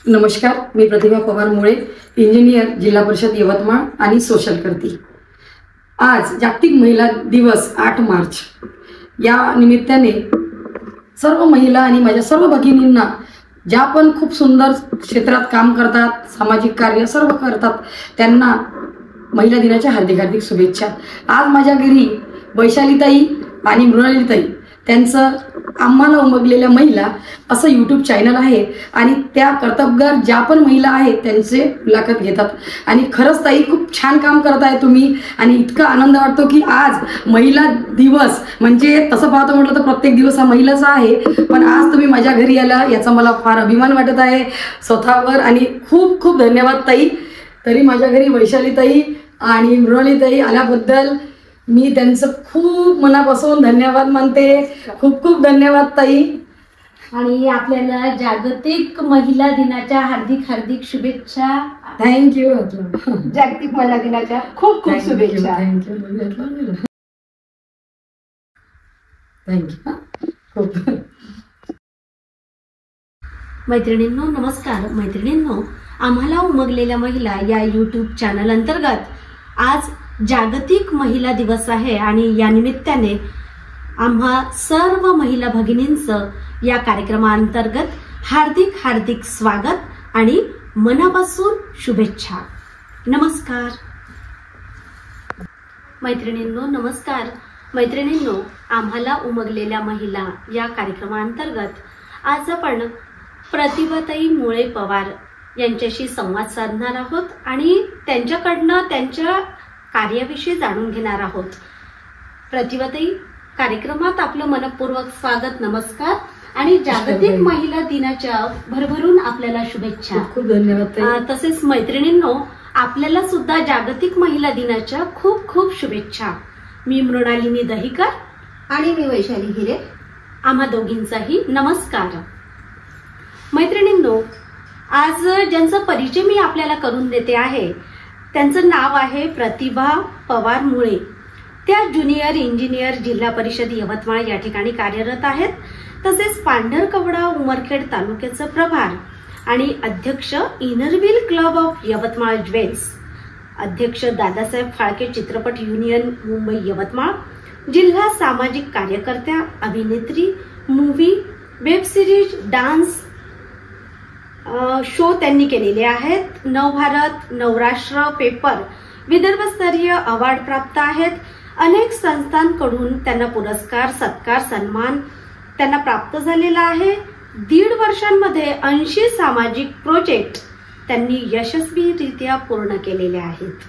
नमस्कार, मी प्रतिभा पवार मुळे, इंजिनियर, जिल्हा परिषद यवतमाळ आणि सोशल करती। आज जागतिक महिला दिवस 8 मार्च या निमित्ताने सर्व महिला आणि माझ्या सर्व भगिनींना, ज्या पण खूप सुंदर क्षेत्रात काम करतात, सामाजिक कार्य सर्व करतात, त्यांना महिला दिनाच्या हार्दिक हार्दिक शुभेच्छा। आज माझ्या घरी वैशालीताई आणि मृणालीताई त्यांचं आम्हाला उमगलेल्या महिला असं यूट्यूब चॅनल आहे आणि त्या कर्तबगार ज्या पण महिला आहेत त्यांचे मुलाखत घेतात आणि खरंच ताई खूप छान काम करत आहे तुम्ही आणि इतका आनंद वाटतो की आज महिला दिवस म्हणजे तसं पाहतो म्हटलं तर प्रत्येक दिवस हा महिलाचा आहे, पण आज तुम्ही माझ्या घरी आला याचा मला फार अभिमान वाटत आहे स्वतःवर आणि खूप खूप धन्यवाद ताई। तरी माझ्या घरी वैशालीताई आणि मृणालीताई आल्याबद्दल मी त्यांचं खूप मनापासून धन्यवाद मानते। खूप खूप धन्यवाद ताई। आणि आपल्याला जागतिक महिला दिनाच्या हार्दिक हार्दिक शुभेच्छा। थँक्यू। जागतिक महिला दिनाच्या खूप खूप शुभेच्छा। थँक्यू। मैत्रिणींनो नमस्कार। मैत्रिणींनो, आम्हाला उमगलेल्या महिला या यूट्यूब चॅनल अंतर्गत आज जागतिक महिला दिवस आहे आणि या निमित्ताने आम्हा सर्व महिला भगिनींचं या कार्यक्रमाअंतर्गत हार्दिक हार्दिक स्वागत आणि मनापासून शुभेच्छा। नमस्कार मैत्रिणींनो, नमस्कार। मैत्रिणींनो, आम्हाला उमगलेल्या महिला या कार्यक्रमाअंतर्गत आज आपण प्रतिभाताई मुळे पवार यांच्याशी संवाद साधणार आहोत आणि त्यांच्याकडनं त्यांच्या कार्याविषयी जाणून घेणार आहोत। प्रतिभाताई, कार्यक्रमात आपलं मनपूर्वक स्वागत, नमस्कार आणि जागतिक महिला दिनाच्या भरभरून आपल्याला शुभेच्छा। खूप धन्यवाद। तसेच मैत्रिणींनो, आपल्याला सुद्धा जागतिक महिला दिनाच्या खूप खूप शुभेच्छा। मी मृणालिनी दहिकर आणि मी वैशाली हिरे, आम्हा दोघींचाही नमस्कार। मैत्रिणींनो, आज ज्यांचा परिचय मी आपल्याला करून देते आहे त्यांचं नाव आहे प्रतिभा पवार मुळे। त्या ज्युनियर इंजिनियर, जिल्हा परिषद यवतमाळ या ठिकाणी कार्यरत आहेत। तसेच पांढरकवडा उमरखेड तालुक्याचं प्रभार आणि अध्यक्ष Inner Wheel club of Yavatmal jewels, अध्यक्ष दादासाहेब फाळके चित्रपट युनियन मुंबई यवतमाळ, जिल्हा सामाजिक कार्यकर्त्या, अभिनेत्री, movie, web series, dance show त्यांनी केलेले आहेत। नवभारत, नवराष्ट्र पेपर विदर्भस्तरीय अवॉर्ड प्राप्त आहेत। अनेक संस्थांकडून त्यांना पुरस्कार, सत्कार, सन्मान त्यांना प्राप्त झालेला आहे। 1.5 वर्षांमध्ये 80 सामाजिक प्रोजेक्ट त्यांनी यशस्वीरित्या पूर्ण केलेले आहेत।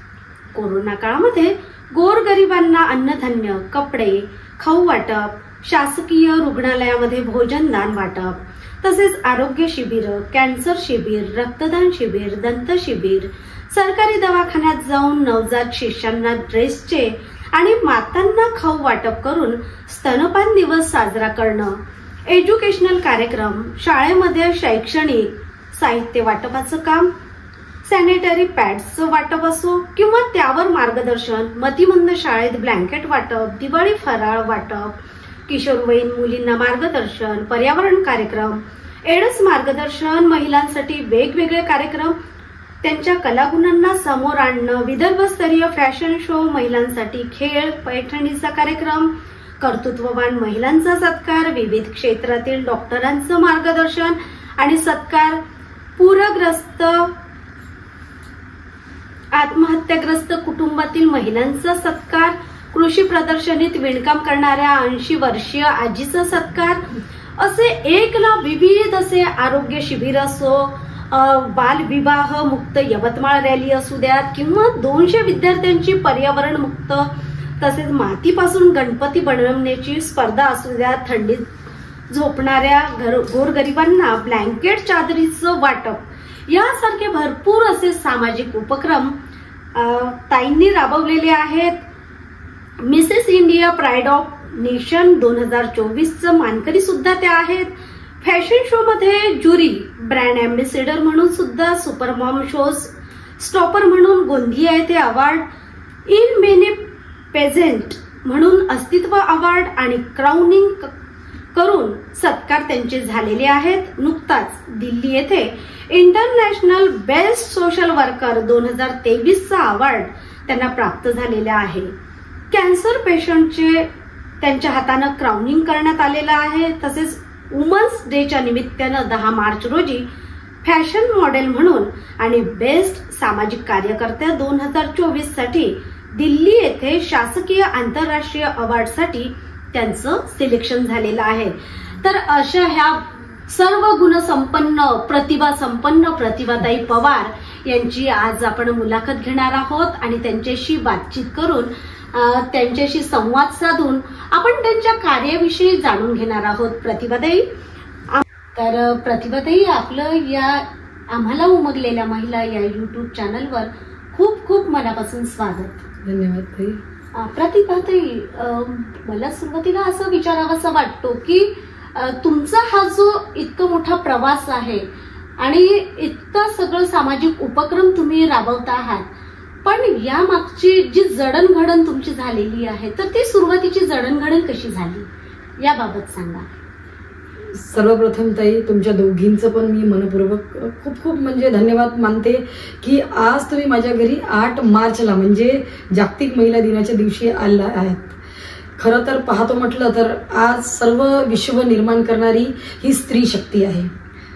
कोरोना काळामध्ये गोरगरिबांना अन्नधान्य, कपडे, खाऊ वाटप, शासकीय रुग्णालयामध्ये भोजनदान वाटप, तसेच आरोग्य शिबिर, कॅन्सर शिबिर, रक्तदान शिबिर, दंत शिबिर, सरकारी दवाखान्यात जाऊन नवजात शिशांना ड्रेसचे आणि मातांना खाऊ वाटप करून स्तनपान दिवस साजरा करणं, एज्युकेशनल कार्यक्रम, शाळेमध्ये शैक्षणिक साहित्य वाटपाचं काम, सॅनिटरी पॅड्सचं वाटप असो किंवा त्यावर मार्गदर्शन, मतिमंद शाळेत ब्लँकेट वाटप, दिवाळी फराळ वाटप, किशोरवयीन मुलींना मार्गदर्शन, पर्यावरण कार्यक्रम, एड्स मार्गदर्शन, महिलांसाठी वेगवेगळे कार्यक्रम, त्यांच्या कलागुणांना समोर आणणं, विदर्भस्तरीय फॅशन शो, महिलांसाठी खेळ, पैठणीचा कार्यक्रम, कर्तृत्ववान महिलांचा सत्कार, विविध क्षेत्रातील डॉक्टरांचं मार्गदर्शन आणि सत्कार, पूरग्रस्त आत्महत्याग्रस्त कुटुंबातील महिलांचा सत्कार, कृषी प्रदर्शनीत विणकाम करणाऱ्या 80 वर्षीय आजीचा सत्कार, असे विविध असे आरोग्य शिबिर असो, बालविवाह मुक्त यवतमाळ रॅली असू द्यात किंवा 200 विद्यार्थ्यांची पर्यावरण मुक्त तसेच मातीपासून गणपती बनवण्याची स्पर्धा असू द्या, थंडीत झोपणाऱ्या गोरगरिबांना ब्लँकेट चादरीचं वाटप यासारखे भरपूर असे सामाजिक उपक्रम ताईंनी राबवलेले आहेत। Mrs India pride of nation 2024चं मानकरी सुद्धा त्या आहेत। फॅशन शो मध्ये ज्युरी, ब्रँड अँबॅसेडर म्हणून सुद्धा सुपरमॉम शोज स्टॉपर म्हणून गोंदिया येथे अवॉर्ड, इन मेने पेझेंट म्हणून अस्तित्व अवॉर्ड आणि क्राउनिंग करून सत्कार त्यांचे झालेले आहेत। नुकताच दिल्ली येथे इंटरनॅशनल बेस्ट सोशल वर्कर 2023चा अवॉर्ड त्यांना प्राप्त झालेला आहे. कॅन्सर पेशंटचे त्यांच्या हातानं क्राउनिंग करण्यात आलेलं आहे. तसेच वुमन्स डेच्या निमित्तानं 10 मार्च रोजी फॅशन मॉडेल म्हणून आणि बेस्ट सामाजिक कार्यकर्त्या 2024 साठी दिल्ली येथे शासकीय आंतरराष्ट्रीय अवॉर्डसाठी त्यांचं सिलेक्शन झालेलं आहे. तर अशा ह्या सर्व गुणसंपन्न प्रतिभाताई पवार यांची आज आपण मुलाखत घेणार आहोत आणि त्यांच्याशी बातचीत करून त्यांच्याशी संवाद साधून आपण त्यांच्या कार्याविषयी जाणून घेणार आहोत. प्रतिभाताई, तर प्रतिभाताई, आपलं या आम्हाला उमगलेल्या महिला या युट्यूब चॅनलवर खूप खूप मनापासून स्वागत. धन्यवाद ताई. प्रतिभाताई, मला सुरुवातीला असं विचारावंसं वाटतो की तुमचा हा जो इतका मोठा प्रवास आहे आणि इतका सगळं सामाजिक उपक्रम तुम्ही राबवता आहात, पण या मागची जी जडणघडण तुमची झालेली आहे, तर ती सुरुवातीची जडणघडण कशी झाली याबाबत सांगा. सर्वप्रथम ताई, तुमच्या दोघींचं पण मी मनपूर्वक खूप खूप म्हणजे धन्यवाद मानते की आज तुम्ही माझ्या घरी 8 मार्चला म्हणजे जागतिक महिला दिनाच्या दिवशी आला आहेत. खरं तर पाहतो म्हटलं तर आज सर्व विश्व निर्माण करणारी ही स्त्री शक्ती आहे.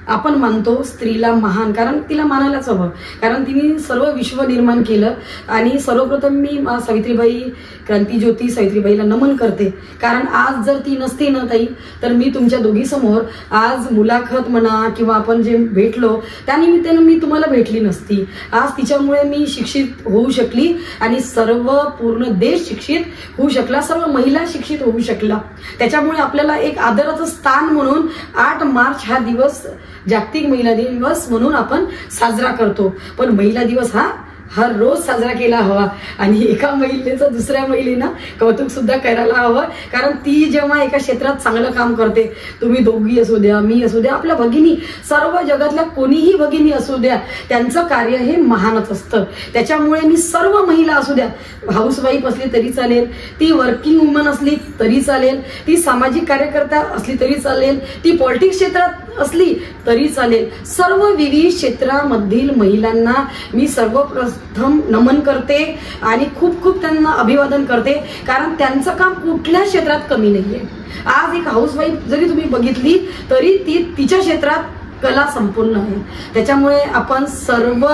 आपण मानतो स्त्रीला महान, कारण तिला मानायलाच हवं, कारण तिने सर्व विश्व निर्माण केलं. आणि सर्वप्रथम मी सावित्रीबाई, क्रांतीज्योती सावित्रीबाईला नमन करते, कारण आज जर ती नसती ना ताई, तर मी तुमच्या दोघी समोर आज मुलाखत म्हणा किंवा आपण जे भेटलो त्यानिमित्तानं मी तुम्हाला भेटली नसती. आज तिच्यामुळे मी शिक्षित होऊ शकली आणि सर्व पूर्ण देश शिक्षित होऊ शकला, सर्व महिला शिक्षित होऊ शकला. त्याच्यामुळे आपल्याला एक आदराचं स्थान म्हणून 8 मार्च हा दिवस जागतिक महिला दिवस म्हणून आपण साजरा करतो. पण महिला दिवस हा हर रोज साजरा केला हवा आणि एका महिलेचं दुसऱ्या महिलेनं कौतुक सुद्धा करायला हवं, कारण ती जेव्हा एका क्षेत्रात चांगलं काम करते, तुम्ही दोघी असू द्या, मी असू द्या, आपल्या भगिनी, सर्व जगातल्या कोणीही भगिनी असू द्या, त्यांचं कार्य हे महानच असतं. त्याच्यामुळे मी सर्व महिला असू द्या, हाऊसवाईफ असली तरी चालेल, ती वर्किंग वुमन असली तरी चालेल, ती सामाजिक कार्यकर्ता असली तरी चालेल, ती पॉलिटिक्स क्षेत्रात असली तरी चालेल, सर्व विविध क्षेत्रामधील महिलांना मी सर्वप्रथम नमन करते आणि खूप खूप त्यांना अभिवादन करते, कारण त्यांचं काम कुठल्या क्षेत्रात कमी नाहीये. आज एक हाऊसवाईफ जरी तुम्ही बघितली तरी ती तिच्या क्षेत्रात कला संपूर्ण आहे. त्याच्यामुळे आपण सर्व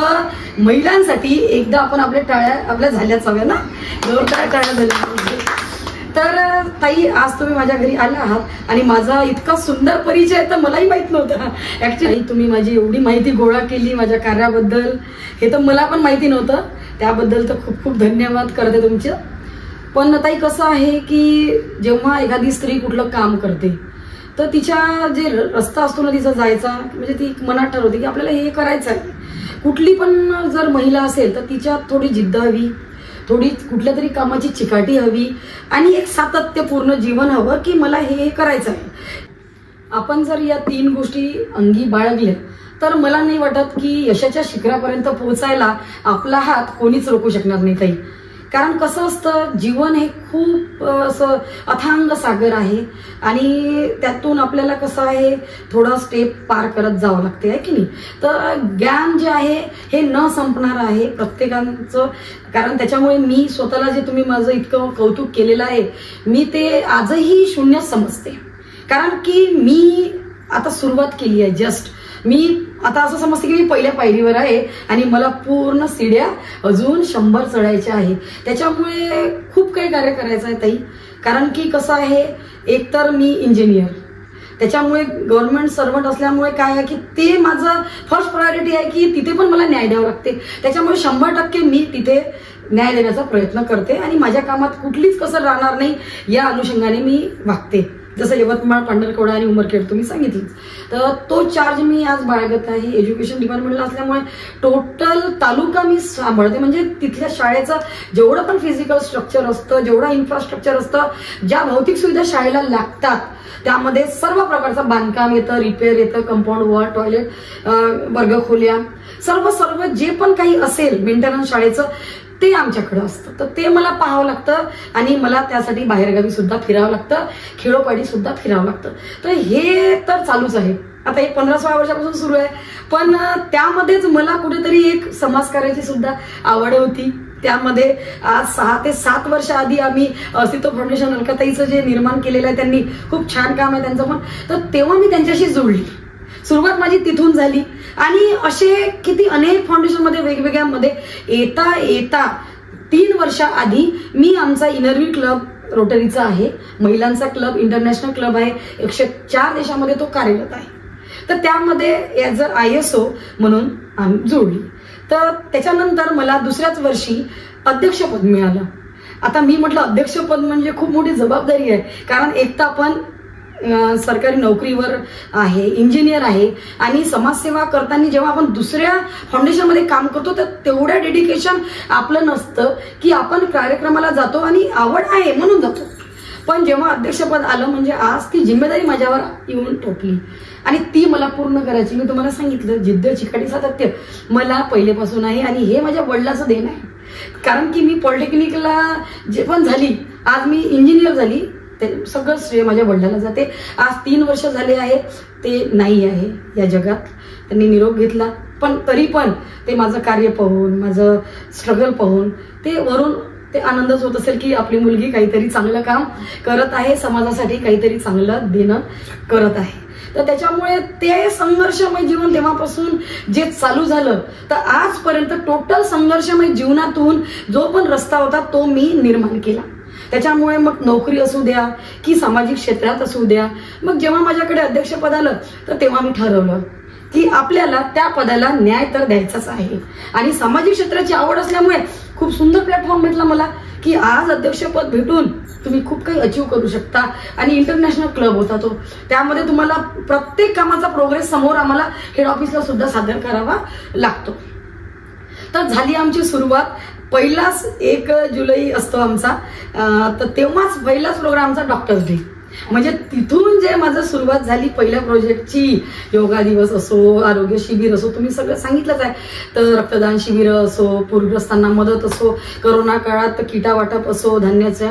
महिलांसाठी एकदा आपण आपल्या टाळ्या झाल्याच हव्या ना, जोरदार टाळ्या झाल्या. तर ताई, आज तुम्ही माझ्या घरी आला आहात आणि माझा इतका सुंदर परिचय तर मलाही माहित नव्हता. ऍक्च्युली तुम्ही माझी एवढी माहिती गोळा केली माझ्या कार्याबद्दल, हे तर मला पण माहिती नव्हतं. त्याबद्दल तर खूप खूप धन्यवाद करते तुमचे. पण ताई, कसं आहे की जेव्हा एखादी स्त्री कुठलं काम करते तर तिच्या जे रस्ता असतो ना तिचा जायचा, म्हणजे ती मनात ठरवते की आपल्याला हे करायचं आहे. कुठली पण जर महिला असेल तर तिच्यात थोडी जिद्द हवी, थोडी कुठल्या तरी कामाची चिकाटी हवी आणि एक सातत्यपूर्ण जीवन हवं की मला हे करायचं आहे. आपण जर या 3 गोष्टी अंगी बाळगल्या तर मला नाही वाटत की यशाच्या शिखरापर्यंत पोहोचायला आपला हात कोणीच रोखू शकणार नाही ताई. कारण कसं असतं, जीवन हे खूप असं अथांग सागर आहे आणि त्यातून आपल्याला कसं आहे थोडा स्टेप पार करत जावं लागते, आहे की नाही. तर ज्ञान जे आहे हे न संपणार आहे प्रत्येकाचं, कारण त्याच्यामुळे मी स्वतःला जे तुम्ही माझं इतकं कौतुक केलेलं आहे, मी ते आजही शून्य समजते. कारण की मी आता सुरुवात केली आहे जस्ट. मी आता असं समजते की मी पहिल्या पायरीवर आहे आणि मला पूर्ण सीड्या अजून 100 चढायच्या आहे. त्याच्यामुळे खूप काही कार्य करायचं आहे ताई. कारण की कसं आहे, एकतर मी इंजिनियर, त्याच्यामुळे गव्हर्नमेंट सर्वंट असल्यामुळे काय आहे की ते माझं फर्स्ट प्रायोरिटी आहे की तिथे पण मला न्याय द्यावा लागते. त्याच्यामुळे 100% मी तिथे न्याय देण्याचा प्रयत्न करते आणि माझ्या कामात कुठलीच कसर राहणार नाही या अनुषंगाने मी वागते. जसं यवतमाळ, पांढरकवडा आणि उमरखेड तुम्ही सांगितलं, तर तो चार्ज मी आज बाळगत आहे. एज्युकेशन डिपार्टमेंटला असल्यामुळे टोटल तालुका मी सांभाळते, म्हणजे तिथल्या शाळेचं जेवढं पण फिजिकल स्ट्रक्चर असतं, जेवढं इन्फ्रास्ट्रक्चर असतं, ज्या भौतिक सुविधा शाळेला लागतात त्यामध्ये सर्व प्रकारचं बांधकाम येतं, रिपेअर येतं, कंपाऊंड वॉल, टॉयलेट, वर्गखोल्या, सर्व जे पण काही असेल मेंटेनन्स शाळेचं ते आमच्याकडे असतं. तर ते मला पाहावं लागतं आणि मला त्यासाठी बाहेरगावी सुद्धा फिरावं लागतं, खेळोपाडी सुद्धा फिरावं लागतं. तर हे तर चालूच आहे. आता हे 15-16 वर्षापासून सुरू आहे, पण त्यामध्येच मला कुठेतरी एक समाजकार्याची सुद्धा आवड होती. त्यामध्ये आज 6 ते 7 वर्ष आधी आम्ही अस्तित्व फाउंडेशन अलकाताईचं जे निर्माण केलेलं आहे, त्यांनी खूप छान काम आहे त्यांचं पण, तर तेव्हा मी त्यांच्याशी जोडली. सुरुवात माझी तिथून झाली आणि असे किती अनेक फाउंडेशनमध्ये वेगवेगळ्यामध्ये येता येता 3 वर्षाआधी मी आमचा इनरव्ही क्लब रोटरीचा आहे, महिलांचा क्लब, इंटरनॅशनल क्लब आहे, 104 देशामध्ये तो कार्यरत आहे. तर त्यामध्ये ॲज अ ISO म्हणून आम्ही जोडली. तर त्याच्यानंतर मला दुसऱ्याच वर्षी अध्यक्षपद मिळालं. आता मी म्हटलं अध्यक्षपद म्हणजे खूप मोठी जबाबदारी आहे, कारण एक तर आपण सरकारी नोकरीवर आहे, इंजिनियर आहे आणि समाजसेवा करताना जेव्हा आपण दुसऱ्या फाउंडेशनमध्ये काम करतो तर तेवढ्या डेडिकेशन आपलं नसतं की आपण कार्यक्रमाला जातो आणि आवड आहे म्हणून जातो. पण जेव्हा अध्यक्षपद आलं म्हणजे आज ती जिम्मेदारी माझ्यावर येऊन ठोकली आणि ती मला पूर्ण करायची. मी तुम्हाला सांगितलं जिद्द चिकाटी सातत्य मला पहिलेपासून आहे आणि हे माझ्या वडिलांचं देण आहे. कारण की मी पॉलिटेक्निकला जे पण झाली, आज मी इंजिनियर झाली, ते सगळं श्रेय माझ्या वडिलांना जाते. आज 3 वर्ष झाले आहे, ते नाही आहे या जगात, त्यांनी निरोप घेतला. पण तरी पण ते माझं कार्य पाहून, माझं स्ट्रगल पाहून ते वरून ते आनंदच होत असेल की आपली मुलगी काहीतरी चांगलं काम करत आहे, समाजासाठी काहीतरी चांगलं देणं करत आहे. तर त्याच्यामुळे ते संघर्षमय जीवन तेव्हापासून जे चालू झालं तर आजपर्यंत टोटल संघर्षमय जीवनातून जो पण रस्ता होता तो मी निर्माण केला. त्याच्यामुळे मग नोकरी असू द्या की सामाजिक क्षेत्रात असू द्या, मग जेव्हा माझ्याकडे अध्यक्षपद आलं तर तेव्हा मी ठरवलं की आपल्याला त्या पदाला न्याय तर द्यायचाच आहे. आणि सामाजिक क्षेत्राची आवड असल्यामुळे खूप सुंदर प्लॅटफॉर्म भेटला मला की आज अध्यक्षपद भेटून तुम्ही खूप काही अचीव करू शकता. आणि इंटरनॅशनल क्लब होता तो, त्यामध्ये तुम्हाला प्रत्येक कामाचा प्रोग्रेस समोर आम्हाला हेड ऑफिसला सुद्धा सादर करावा लागतो. तर झाली आमची सुरुवात. पहिलाच 1 जुलै असतो आमचा, तर तेव्हाच पहिलाच प्रोग्राम आमचा डॉक्टर्स डे. म्हणजे तिथून जे माझं सुरुवात झाली पहिल्या प्रोजेक्टची, योगा दिवस असो, आरोग्य शिबिर असो, तुम्ही सगळं सांगितलंच आहे. तर रक्तदान शिबिर असो, पूरग्रस्तांना मदत असो, करोना काळात किटा वाटप असो, धान्याच्या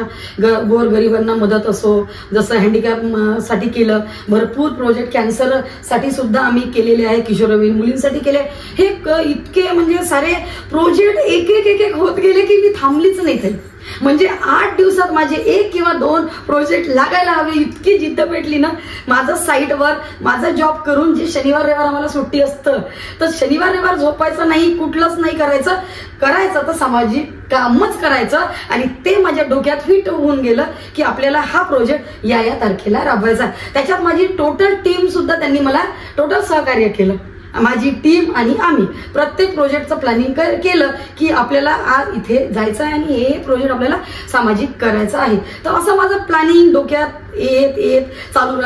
गोरगरिबांना मदत असो, जसं हँडिकॅप साठी केलं, भरपूर प्रोजेक्ट कॅन्सर साठी सुद्धा आम्ही केलेले आहे, किशोरवयीन मुलींसाठी केले. हे इतके म्हणजे सारे प्रोजेक्ट एक एक होत गेले की मी थांबलीच नाही काही. म्हणजे 8 दिवसात माझे 1 किंवा 2 प्रोजेक्ट लागायला हवे इतकी जिद्द पेटली ना. माझं साईटवर माझा जॉब करून जे शनिवार रविवार आम्हाला सुट्टी असतं, तर शनिवार रविवार झोपायचं नाही, कुठलंच नाही करायचं तर सामाजिक कामच करायचं. आणि ते माझ्या डोक्यात फिट होऊन गेलं की आपल्याला हा प्रोजेक्ट या तारखेला राबवायचा. त्याच्यात माझी टोटल टीम सुद्धा त्यांनी मला टोटल सहकार्य केलं. माझी टीम आणि आम्ही प्रत्येक प्रोजेक्टचं प्लॅनिंग केलं की आपल्याला आज इथे जायचं आहे आणि हे प्रोजेक्ट आपल्याला सामाजिक करायचं आहे. तर असं माझं प्लॅनिंग डोक्यात येत चालू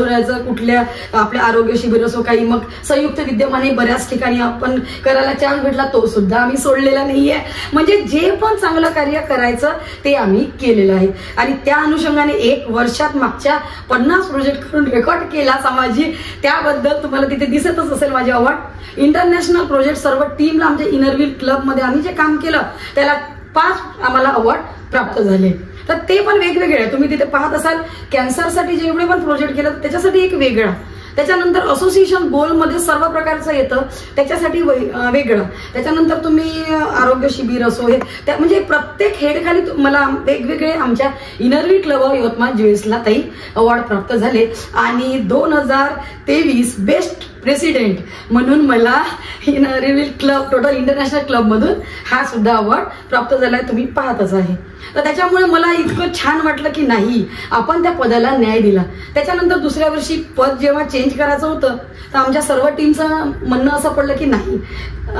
राहायचं. कुठल्या आपल्या आरोग्य शिबिर असो, काही मग संयुक्त विद्यमाने बऱ्याच ठिकाणी आपण करायला चान्स भेटला, तो सुद्धा आम्ही सोडलेला नाहीये. म्हणजे जे पण चांगलं कार्य करायचं ते आम्ही केलेलं आहे. आणि त्या अनुषंगाने 1 वर्षात मागच्या 50 प्रोजेक्ट करून रेकॉर्ड केला सामाजिक. त्याबद्दल तुम्हाला तिथे दिसतच असेल माझी आवड. इंटरनॅशनल प्रोजेक्ट सर्व टीमला आमच्या इनरव्ही क्लबमध्ये आम्ही जे काम केलं त्याला 5 आम्हाला अवॉर्ड प्राप्त झाले. तर ते पण वेगवेगळे आहे. तुम्ही तिथे पाहत असाल कॅन्सरसाठी जेवढे पण प्रोजेक्ट केलं त्याच्यासाठी एक वेगळा, त्याच्यानंतर असोसिएशन गोलमध्ये सर्व प्रकारचं येतं त्याच्यासाठी वेगळं, त्याच्यानंतर तुम्ही आरोग्य शिबिर असो, हे म्हणजे प्रत्येक हेडखाली मला वेगवेगळे आमच्या इनरव्ही क्लब यवतमाळ ज्युएसला ताई अवॉर्ड प्राप्त झाले. आणि 2023 बेस्ट प्रेसिडेंट म्हणून मला इनरव्ही क्लब टोटल इंटरनॅशनल क्लब मधून हा सुद्धा अवॉर्ड प्राप्त झालाय, तुम्ही पाहतच आहे. तर त्याच्यामुळे मला इतकं छान वाटलं की नाही आपण त्या पदाला न्याय दिला. त्याच्यानंतर दुसऱ्या वर्षी पद जेव्हा चेंज करायचं होतं तर आमच्या सर्व टीमचं म्हणणं असं पडलं की नाही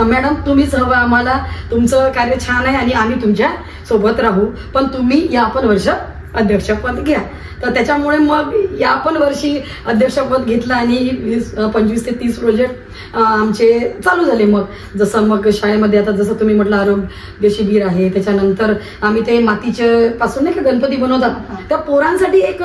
मॅडम तुम्हीच हवं आम्हाला, तुमचं कार्य छान आहे आणि आम्ही तुमच्या सोबत राहू, पण तुम्ही या पण वर्ष अध्यक्षपद घ्या. तर त्याच्यामुळे मग या पण वर्षी अध्यक्षपद घेतलं आणि 25 ते 30 प्रोजेक्ट आमचे चालू झाले. मग जसं मग शाळेमध्ये आता जसं तुम्ही म्हटलं आरोग्य शिबिर आहे, त्याच्यानंतर आम्ही ते मातीचे पासून नाही का गणपती बनवतात त्या पोरांसाठी एक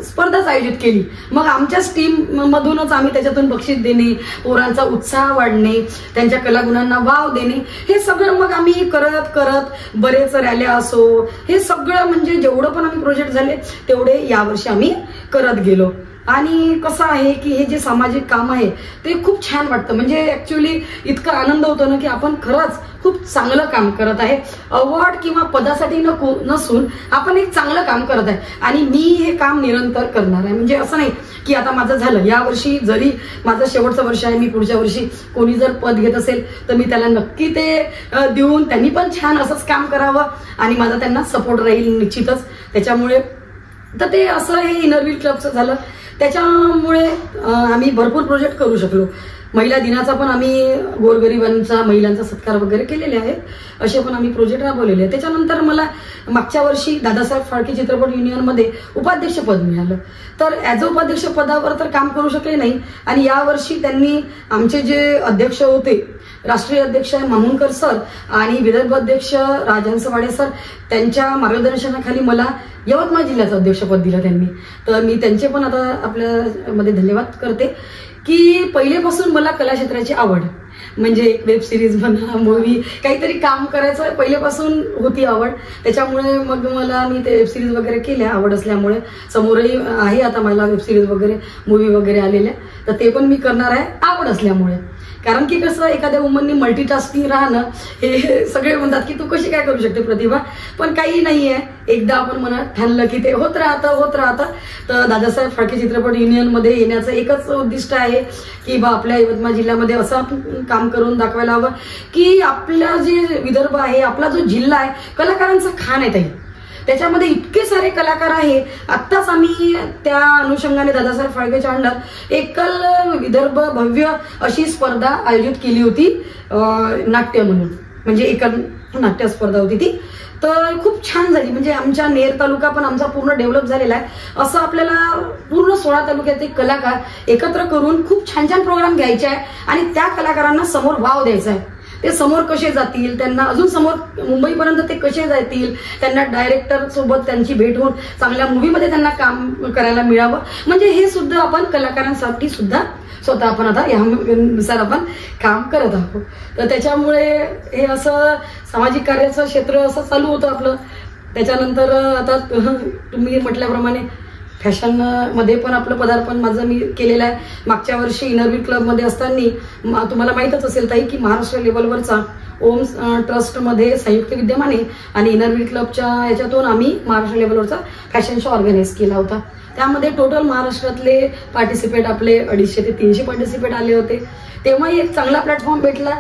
स्पर्धाच आयोजित केली. मग आमच्याच टीम मधूनच आम्ही त्याच्यातून बक्षीस देणे, पोरांचा उत्साह वाढणे, त्यांच्या कलागुणांना वाव देणे, हे सगळं मग आम्ही करत बरेच रॅल्या असो हे सगळं म्हणजे जेवढं पण आम्ही प्रोजेक्ट झाले तेवढे यावर्षी आम्ही करत गेलो. आणि कसं आहे की हे जे सामाजिक काम आहे ते खूप छान वाटतं. म्हणजे ऍक्च्युली इतका आनंद होतो ना की आपण खरंच खूप चांगलं काम करत आहे. अवॉर्ड किंवा पदासाठी नसून आपण एक चांगलं काम करत आहे आणि मी हे काम निरंतर करणार आहे. म्हणजे असं नाही की आता माझं झालं, या वर्षी जरी माझं शेवटचं वर्ष आहे, मी पुढच्या वर्षी कोणी जर पद घेत असेल तर मी त्याला नक्की ते देऊन त्यांनी पण छान असंच काम करावं आणि माझा त्यांना सपोर्ट राहील निश्चितच. त्याच्यामुळे तर ते असं हे इनरव्हील क्लबचं झालं. त्याच्यामुळे आम्ही भरपूर प्रोजेक्ट करू शकलो. महिला दिनाचा पण आम्ही गोरगरिबांचा महिलांचा सत्कार वगैरे केलेले आहेत, असे पण आम्ही प्रोजेक्ट राबवलेले आहेत. त्याच्यानंतर मला मागच्या वर्षी दादासाहेब फाळके चित्रपट युनियनमध्ये उपाध्यक्षपद मिळालं. तर ॲज अ उपाध्यक्ष पदावर तर काम करू शकले नाही आणि यावर्षी त्यांनी आमचे जे अध्यक्ष होते, राष्ट्रीय अध्यक्ष मामुनकर सर आणि विदर्भ अध्यक्ष राजहंसवाडे सर, त्यांच्या मार्गदर्शनाखाली मला यवतमाळ जिल्ह्याचं अध्यक्षपद दिलं त्यांनी. तर मी त्यांचे पण आता आपल्यामध्ये धन्यवाद करते की पहिलेपासून मला कला क्षेत्राची आवड, म्हणजे वेब सिरीज म्हणा, मूवी, काहीतरी काम करायचं पहिलेपासून होती आवड. त्याच्यामुळे मग मला मी ते वेब सिरीज वगैरे केल्या आवड असल्यामुळे. समोरही आहे आता मला वेब सिरीज वगैरे, मूवी वगैरे आलेल्या, तर ते पण मी करणार आहे आवड असल्यामुळे. कारण की कसं एखाद्या वुमननी मल्टीटास्किंग राहणं, हे सगळे म्हणतात की तू कशी काय करू शकते प्रतिभा, पण काही नाहीये. एकदा आपण मनात ठाणलं की ते होत राहतं. तर दादासाहेब फाळके चित्रपट युनियनमध्ये येण्याचं एकच उद्दिष्ट आहे की बा आपल्या यवतमाळ जिल्ह्यामध्ये असं आपण काम करून दाखवायला हवं की आपला जे विदर्भ आहे, आपला जो जिल्हा आहे, कलाकारांचा खाण आहे ताई. त्याच्यामध्ये इतके सारे कलाकार आहे. आत्ताच आम्ही त्या अनुषंगाने दादासाहेब फाळकेच्या अंडर एकल विदर्भ भव्य अशी स्पर्धा आयोजित केली होती, नाट्य म्हणून, म्हणजे एकल नाट्य स्पर्धा होती ती. तर खूप छान झाली. म्हणजे आमच्या नेर तालुका पण आमचा पूर्ण डेव्हलप झालेला आहे. असं आपल्याला पूर्ण 16 तालुक्याचे कलाकार एकत्र करून खूप छान छान प्रोग्राम घ्यायचे आहे आणि त्या कलाकारांना समोर वाव द्यायचा आहे. ते समोर कसे जातील, त्यांना अजून समोर मुंबईपर्यंत ते कसे जातील, त्यांना डायरेक्टर सोबत त्यांची भेट होऊन चांगल्या मूवीमध्ये त्यांना काम करायला मिळावं. म्हणजे हे सुद्धा आपण कलाकारांसाठी सुद्धा स्वतः आपण आता यानुसार आपण काम करत आहोत. तर त्याच्यामुळे हे असं सामाजिक कार्याचं क्षेत्र असं चालू होतं आपलं. त्याच्यानंतर आता तुम्ही म्हटल्याप्रमाणे फॅशन मध्ये पण आपलं पदार्पण माझं मी केलेलं आहे. मागच्या वर्षी इनरव्हील क्लबमध्ये असताना तुम्हाला माहीतच असेल ताई की महाराष्ट्र लेवलवरचा ओम ट्रस्टमध्ये संयुक्त विद्यमाने आणि इनरव्हील क्लबच्या याच्यातून आम्ही महाराष्ट्र लेवलवरचा फॅशन शो ऑर्गनाईज केला होता. त्यामध्ये टोटल महाराष्ट्रातले पार्टिसिपेट आपले 250 ते 300 पार्टिसिपेट आले होते. तेव्हाही एक चांगला प्लॅटफॉर्म भेटला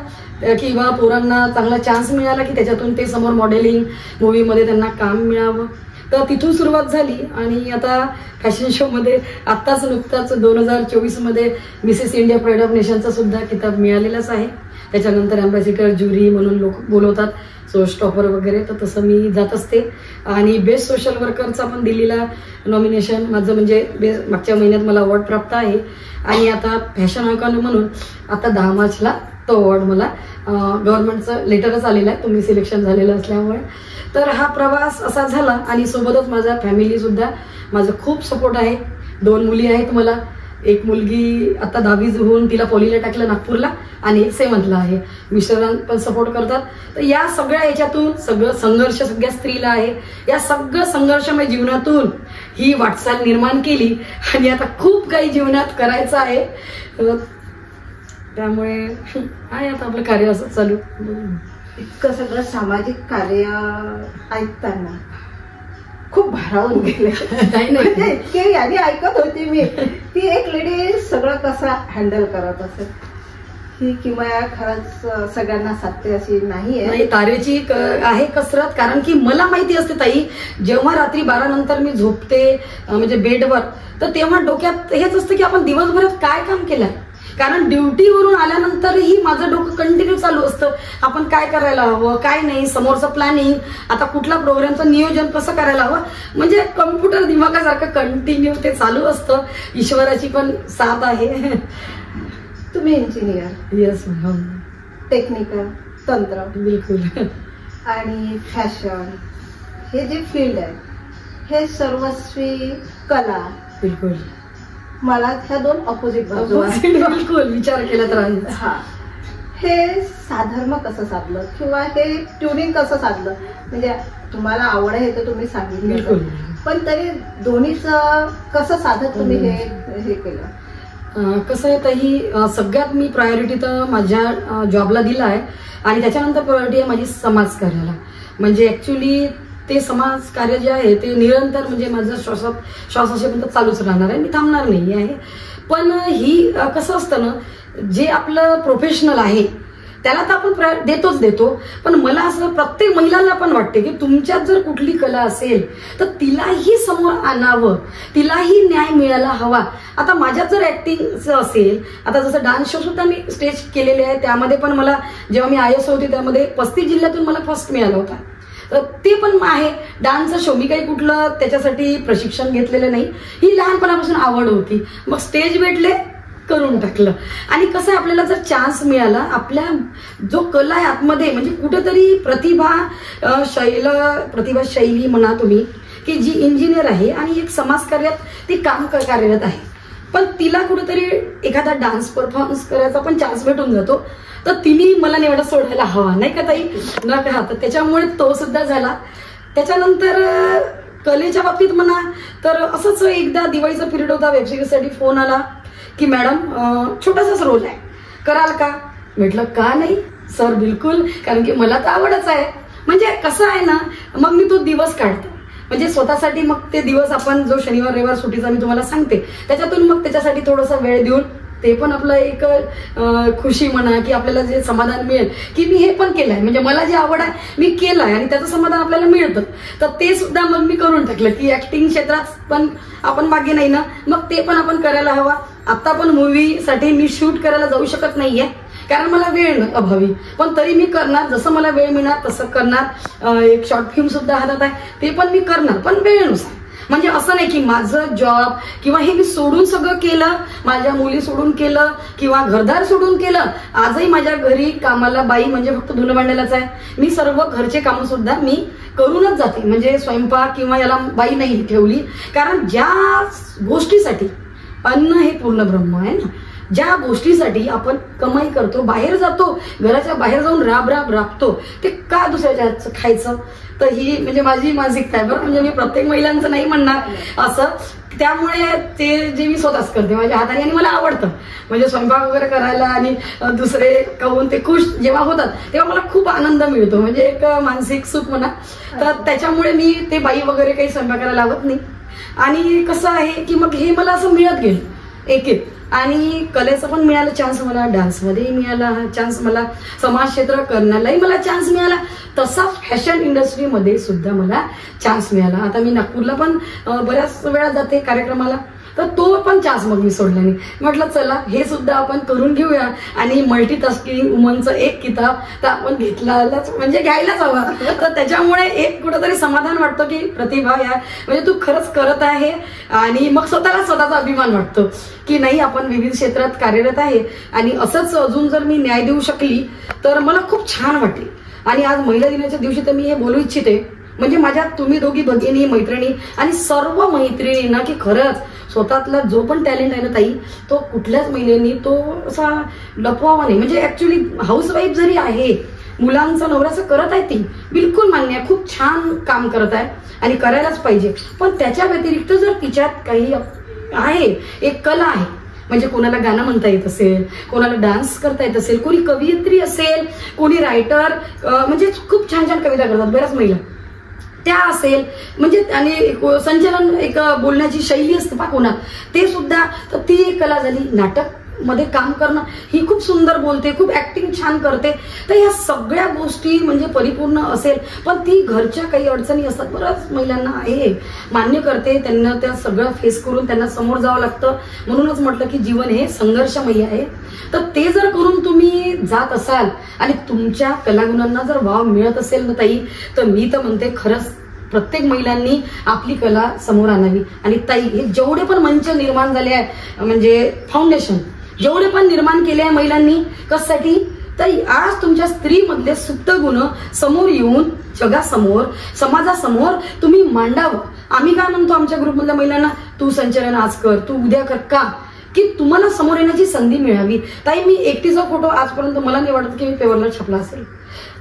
किंवा पोरांना चांगला चान्स मिळाला की त्याच्यातून ते समोर मॉडेलिंग मूवीमध्ये त्यांना काम मिळावं. तर तिथून सुरुवात झाली आणि आता फॅशन शो मध्ये आत्ताच नुकताच 2024 मध्ये मिसेस इंडिया प्राईड ऑफ नेशनचा सुद्धा किताब मिळालेलाच आहे. त्याच्यानंतर अँबॅसिडर ज्युरी म्हणून लोक बोलवतात, सो स्टॉपर वगैरे, तर तसं मी जात असते. आणि बेस्ट सोशल वर्करचा पण दिल्लीला नॉमिनेशन माझं, म्हणजे मागच्या महिन्यात मला अवॉर्ड प्राप्त आहे. आणि आता फॅशन आयकॉन म्हणून आता 10 मार्चला तो अवॉर्ड मला गव्हर्नमेंटचं लेटरच आलेलं आहे, तुम्ही सिलेक्शन झालेलं असल्यामुळे. तर हा प्रवास असा झाला आणि सोबतच माझा फॅमिली सुद्धा माझं खूप सपोर्ट आहे. 2 मुली आहेत मला. एक मुलगी आता 10वी होऊन तिला पॉलीला टाकलं नागपूरला आणि एक 7thला आहे. मिस्टर पण सपोर्ट करतात. तर या सगळ्या याच्यातून सगळं संघर्ष सगळ्या स्त्रीला आहे. या सगळं संघर्षमय जीवनातून ही वाटचाल निर्माण केली आणि आता खूप काही जीवनात करायचं आहे. त्यामुळे आहे आता आपलं कार्य असं चालू. इतकं सगळं सामाजिक कार्य ऐकताना खूप भारावून गेले. म्हणजे इतके यादी ऐकत होती मी की एक लेडी सगळं कसं हँडल करत असेल ही किंवा खरंच सगळ्यांना साध्य अशी नाहीये. तारेची आहे कसरत. कारण की मला माहिती असते ताई, जेव्हा रात्री 12 नंतर मी झोपते म्हणजे बेडवर, तर तेव्हा डोक्यात हेच असतं की आपण दिवसभरात काय काम केलं. कारण ड्युटीवरून आल्यानंतरही माझं डोकं कंटिन्यू चालू असतं, आपण काय करायला हवं, काय नाही, समोरचं प्लॅनिंग, आता कुठल्या प्रोग्रामचं नियोजन कसं करायला हवं. म्हणजे कम्प्युटर दिमागासारखं कंटिन्यू ते चालू असतं. ईश्वराची पण साथ आहे. तुम्ही इंजिनियर, येस, टेक्निकल, तंत्र, बिलकुल, आणि फॅशन, हे जे फील्ड आहे हे सर्वस्वी कला, बिलकुल. मला ह्या 2 अपोजिट बाजू आहेत. बिलकुल, विचार केला तर आहे. हा, हे साधर्म कसं साधलं किंवा हे ट्युनिंग कसं साधलं. म्हणजे तुम्हाला आवड आहे तर तुम्ही सांगितलं, बिलकुल. पण तरी दोन्हीच कसं साधत तुम्ही हे केलं? कसं आहे ताई, सगळ्यात मी प्रायोरिटी तर माझ्या जॉबला दिला आहे आणि त्याच्यानंतर प्रायोरिटी आहे माझी समाजकार्याला. म्हणजे ऍक्च्युली ते समाज कार्य जे आहे ते निरंतर म्हणजे माझं श्वासापर्यंत चालूच राहणार आहे, मी थांबणार नाही आहे. पण ही कसं असतं ना, जे आपलं प्रोफेशनल आहे त्याला तर आपण देतो, पण मला असं प्रत्येक महिलांना पण वाटते की तुमच्यात जर कुठली कला असेल तर तिलाही समोर आणावं, तिलाही न्याय मिळायला हवा. आता माझ्यात जर ऍक्टिंग असेल, आता जसं डान्स शो सुद्धा मी स्टेज केलेले आहे, त्यामध्ये पण मला जेव्हा मी IAS होते त्यामध्ये 35 जिल्ह्यातून मला फर्स्ट मिळाला होता. तर ते पण आहे डान्सचा शो. मी काही कुठलं त्याच्यासाठी प्रशिक्षण घेतलेलं नाही, ही लहानपणापासून आवड होती. मग स्टेज भेटले, करून टाकलं. आणि कसं आहे, आपल्याला जर चान्स मिळाला, आपल्या जो कला आहे आतमध्ये म्हणजे कुठेतरी प्रतिभा शैली म्हणा तुम्ही, की जी इंजिनियर आहे आणि एक समाजकार्यात ती काम कार्यरत आहे, पण तिला कुठेतरी एखादा डान्स परफॉर्मन्स करायचा पण चान्स भेटून जातो, तर तिने मला निवडा सोडायला हवा, नाही का ताई? नका. तर त्याच्यामुळे तो सुद्धा झाला. त्याच्यानंतर कलेच्या बाबतीत म्हणा तर असंच एकदा दिवाळीचा पिरियड होता, वेबसिरीजसाठी फोन आला की मॅडम छोटासाच रोल आहे, कराल का? म्हटलं का नाही सर, बिलकुल, कारण की मला तर आवडच आहे. म्हणजे कसं आहे ना, मग मी तो दिवस काढते म्हणजे स्वतःसाठी. मग ते दिवस आपण जो शनिवार रविवार सुट्टीचा मी तुम्हाला सांगते, त्याच्यातून मग त्याच्यासाठी थोडासा वेळ देऊन ते पण आपलं एक खुशी म्हणा की आपल्याला जे समाधान मिळेल की मी हे पण केलंय, म्हणजे मला जे आवड आहे मी केलंय आणि त्याचं समाधान आपल्याला मिळतं, तर ते सुद्धा मग मी करून टाकलं की ऍक्टिंग क्षेत्रात पण आपण मागे नाही ना, मग ते पण आपण करायला हवा. आता पण मूवीसाठी मी शूट करायला जाऊ शकत नाहीये कारण मला वेळ अभावी, पण तरी मी करणार, जसं मला वेळ मिळणार तसं करणार. एक शॉर्ट फिल्म सुद्धा हातात आहे, ते पण मी करणार, पण वेळेनुसार. म्हणजे असं नाही की माझं जॉब किंवा हे मी सोडून सगळं केलं, माझ्या मुली सोडून केलं किंवा घरदार सोडून केलं. आजही माझ्या घरी कामाला बाई म्हणजे फक्त धुणं भांड्यालाच आहे. मी सर्व घरचे कामं सुद्धा मी करूनच जाते, म्हणजे स्वयंपाक किंवा याला बाई नाही ठेवली. कारण ज्या गोष्टीसाठी अन्न हे पूर्ण ब्रह्म आहे ना, ज्या गोष्टीसाठी आपण कमाई करतो, बाहेर जातो, घराच्या बाहेर जाऊन राबतो, ते का दुसऱ्याच्या हातचं खायचं? तर ही म्हणजे माझी मानसिकता आहे बरं. म्हणजे मी प्रत्येक महिलांचं नाही म्हणणार असं. त्यामुळे ते जे मी स्वतःच करते माझ्या हाताने आणि मला आवडतं, म्हणजे स्वयंपाक वगैरे करायला आणि दुसरे खाऊन ते खुश जेव्हा होतात तेव्हा मला खूप आनंद मिळतो, म्हणजे एक मानसिक सुख म्हणा. तर त्याच्यामुळे मी ते बाई वगैरे काही स्वयंपाक करायला लावत नाही. आणि कसं आहे की मग हे मला असं मिळत गेलं एक आणि कलेचं पण मिळालं चान्स, मला डान्समध्येही मिळाला चान्स, मला समाज क्षेत्र करण्यालाही मला चान्स मिळाला, तसाच फॅशन इंडस्ट्रीमध्ये सुद्धा मला चान्स मिळाला. आता मी नागपूरला पण बऱ्याच वेळा जाते कार्यक्रमाला, तर तो पण चान्स मग मी सोडला नाही. म्हटलं चला हे सुद्धा आपण करून घेऊया आणि मल्टीटास्किंग वुमनचं एक किताब तर आपण घेतलाच म्हणजे घ्यायलाच हवा. तर त्याच्यामुळे एक कुठंतरी समाधान वाटतं की प्रतिभा या म्हणजे तू खरंच करत आहे आणि मग स्वतःचा अभिमान वाटतो की नाही आपण विविध क्षेत्रात कार्यरत आहे आणि असंच अजून जर मी न्याय देऊ शकली तर मला खूप छान वाटेल. आणि आज महिला दिनाच्या दिवशी तर मी हे बोलू इच्छिते, म्हणजे माझ्या तुम्ही दोघी भगिनी मैत्रिणी आणि सर्व मैत्रिणींना की खरंच स्वतःतला जो पण टॅलेंट आहे ना ताई, तो कुठल्याच महिलेनी तो असा लपवावा नाही. म्हणजे ऍक्च्युली हाऊसवाईफ जरी आहे, मुलांचा नवऱ्याचं करत आहे, ती बिलकुल मान्य आहे, खूप छान काम करत आहे आणि करायलाच पाहिजे. पण त्याच्या व्यतिरिक्त जर तिच्यात काही आहे, एक कला आहे, म्हणजे कोणाला गाणं म्हणता येत असेल, कोणाला डान्स करता येत असेल, कोणी कवयित्री असेल, कोणी रायटर, म्हणजे खूप छान छान कविता करतात बऱ्याच महिला त्या असेल, म्हणजे आणि संचलन एक बोलण्याची शैली असते पा कोणात, ते सुद्धा, तर ती एक कला झाली. नाटक मध्ये काम करणं, ही खूप सुंदर बोलते, खूप ऍक्टिंग छान करते. तर या सगळ्या गोष्टी म्हणजे परिपूर्ण असेल, पण ती घरच्या काही अडचणी असतात, बऱ्याच महिलांना आहे, मान्य करते, त्यांना त्या सगळं फेस करून त्यांना समोर जावं लागतं. म्हणूनच म्हटलं की जीवन हे संघर्षमय आहे. तर ते जर करून तुम्ही जात असाल आणि तुमच्या कलागुणांना जर वाव मिळत असेल ना ताई, तर मी तर म्हणते खरंच प्रत्येक महिलांनी आपली कला समोर आणावी. आणि ताई हे जेवढे पण मंच निर्माण झाले आहे, म्हणजे फाउंडेशन जेवढे पण निर्माण केले आहे महिलांनी, कशासाठी? तर आज तुमच्या स्त्रीमधले सुप्त गुण समोर येऊन जगासमोर समाजासमोर तुम्ही मांडावं. आम्ही काय म्हणतो आमच्या ग्रुपमधल्या महिलांना, तू संचलन आज कर, तू उद्या कर, का? की तुम्हाला समोर येण्याची संधी मिळावी. ताई मी एकटीचा फोटो आजपर्यंत मला नाही वाटत की मी पेपरला छापला असेल.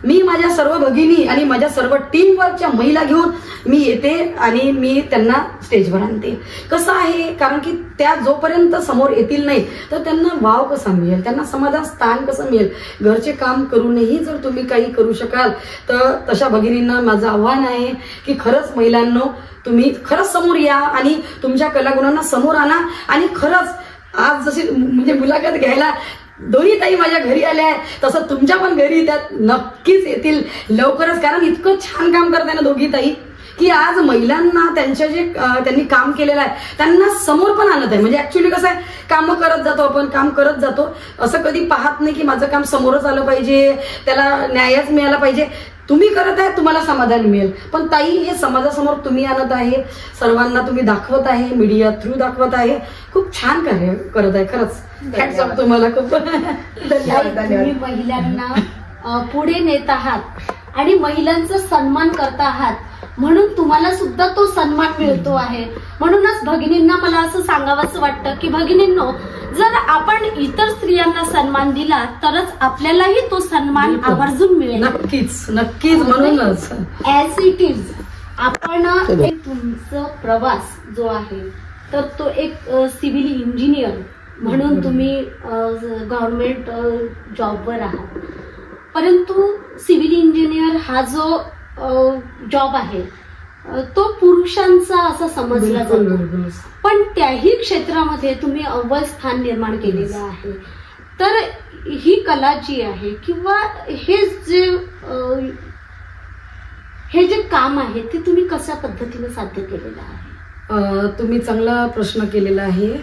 मी माझ्या सर्व भगिनी आणि माझ्या सर्व टीम वर्कच्या महिला घेऊन मी येते आणि मी त्यांना स्टेजवर आणते. कसं आहे, कारण की त्या जोपर्यंत समोर येतील नाही तर त्यांना वाव कसा मिळेल, त्यांना समाजात स्थान कसं मिळेल. घरचे काम करूनही जर तुम्ही काही करू शकाल तर तशा भगिनींना माझं आव्हान आहे की खरंच महिलांनो, तुम्ही खरंच समोर या आणि तुमच्या कलागुणांना समोर आणा. आणि खरंच आज जशी म्हणजे मुलाखत घ्यायला दोन्ही ताई माझ्या घरी आल्या आहे, तसं तुमच्या पण घरी त्यात नक्कीच येतील लवकरच. कारण इतकं छान काम करताय ना दोघी ताई की आज महिलांना त्यांच्या जे त्यांनी काम केलेलं आहे त्यांना समोर पण आणत आहे. म्हणजे ऍक्च्युली कसं आहे, काम करत जातो आपण, काम करत जातो, असं कधी पाहत नाही की माझं काम समोरच आलं पाहिजे, त्याला न्यायच मिळाला पाहिजे. तुम्ही करत आहे, तुम्हाला समाधान मिळेल, पण ताई हे समाजासमोर तुम्ही आणत आहे, सर्वांना तुम्ही दाखवत आहे, मीडिया थ्रू दाखवत आहे. खूप छान कार्य करत आहे. खरंच हॅट्स ऑफ तुम्हाला. खूप तुम्ही महिलांना पुढे नेत आहात आणि महिलांचा सन्मान करत आहात, म्हणून तुम्हाला सुद्धा तो सन्मान मिळतो आहे. म्हणूनच भगिनींना मला असं सांगावंसं वाटतं की भगिनींनो, जर आपण इतर स्त्रियांना सन्मान दिला तरच आपल्यालाही तो सन्मान आवर्जून मिळेल. नक्कीच नक्कीच. म्हणूनच ऍज इट इज आपण तुमचा प्रवास जो आहे तर तो एक सिव्हिल इंजिनियर म्हणून तुम्ही गव्हर्नमेंट जॉबवर आहात, परंतु सिव्हिल इंजिनियर हा जो जॉब आहे तो पुरुषांचा असा समजला जातो, पण त्याही क्षेत्रामध्ये तुम्ही अव्वल स्थान निर्माण केलेलं आहे. तर ही कला जी आहे किंवा हे जे काम आहे ते तुम्ही कशा पद्धतीने साध्य केलेलं आहे? तुम्ही चांगला प्रश्न केलेला आहे.